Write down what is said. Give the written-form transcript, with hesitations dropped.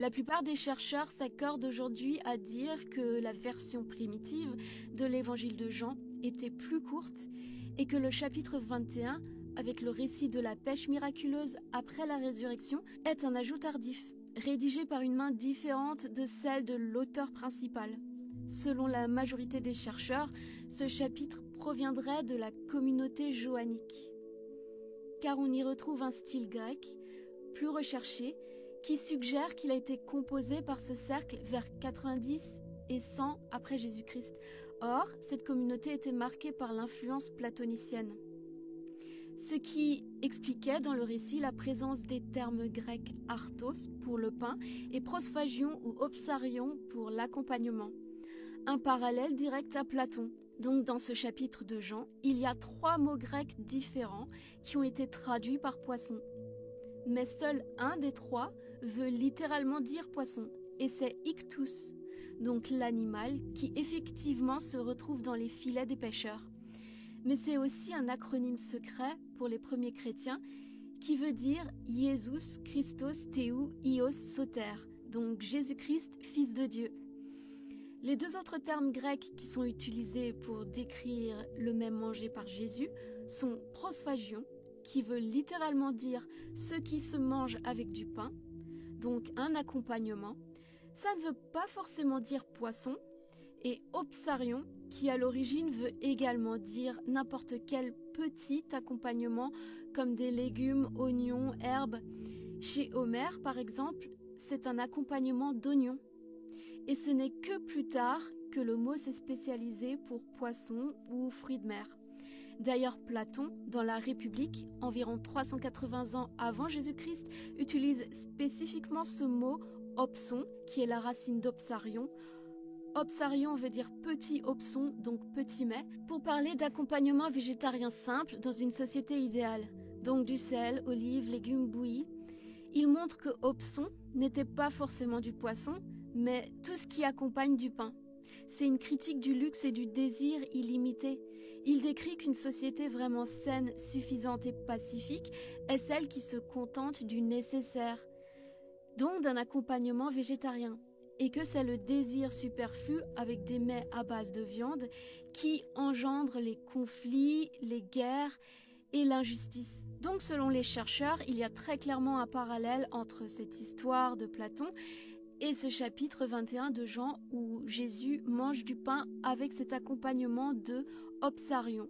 La plupart des chercheurs s'accordent aujourd'hui à dire que la version primitive de l'évangile de Jean était plus courte et que le chapitre 21, avec le récit de la pêche miraculeuse après la résurrection, est un ajout tardif, rédigé par une main différente de celle de l'auteur principal. Selon la majorité des chercheurs, ce chapitre proviendrait de la communauté johannique, car on y retrouve un style grec plus recherché qui suggère qu'il a été composé par ce cercle vers 90 et 100 après Jésus-Christ. Or, cette communauté était marquée par l'influence platonicienne, ce qui expliquait dans le récit la présence des termes grecs arthos pour le pain et prosphagion ou opsarion pour l'accompagnement. Un parallèle direct à Platon. Donc dans ce chapitre de Jean, il y a 3 mots grecs différents qui ont été traduits par poisson. Mais seul un des 3 veut littéralement dire poisson, et c'est ichthus, donc l'animal qui effectivement se retrouve dans les filets des pêcheurs. Mais c'est aussi un acronyme secret pour les premiers chrétiens qui veut dire Jesus Christos Theou Ios Soter, donc Jésus-Christ, Fils de Dieu. Les 2 autres termes grecs qui sont utilisés pour décrire le mets mangé par Jésus sont prosphagion, qui veut littéralement dire ce qui se mange avec du pain, donc un accompagnement. Ça ne veut pas forcément dire poisson, et opsarion, qui à l'origine veut également dire n'importe quel petit accompagnement comme des légumes, oignons, herbes. Chez Homère, par exemple, c'est un accompagnement d'oignons. Et ce n'est que plus tard que le mot s'est spécialisé pour poisson ou fruits de mer. D'ailleurs, Platon, dans la République, environ 380 ans avant Jésus-Christ, utilise spécifiquement ce mot opson, qui est la racine d'opsarion. Opsarion veut dire petit opson, donc petit mets, pour parler d'accompagnement végétarien simple dans une société idéale. Donc du sel, olives, légumes bouillis. Il montre que opson n'était pas forcément du poisson, mais tout ce qui accompagne du pain. C'est une critique du luxe et du désir illimité. Il décrit qu'une société vraiment saine, suffisante et pacifique est celle qui se contente du nécessaire, donc d'un accompagnement végétarien, et que c'est le désir superflu avec des mets à base de viande qui engendre les conflits, les guerres et l'injustice. Donc selon les chercheurs, il y a très clairement un parallèle entre cette histoire de Platon et ce chapitre 21 de Jean où Jésus mange du pain avec cet accompagnement de opsarion.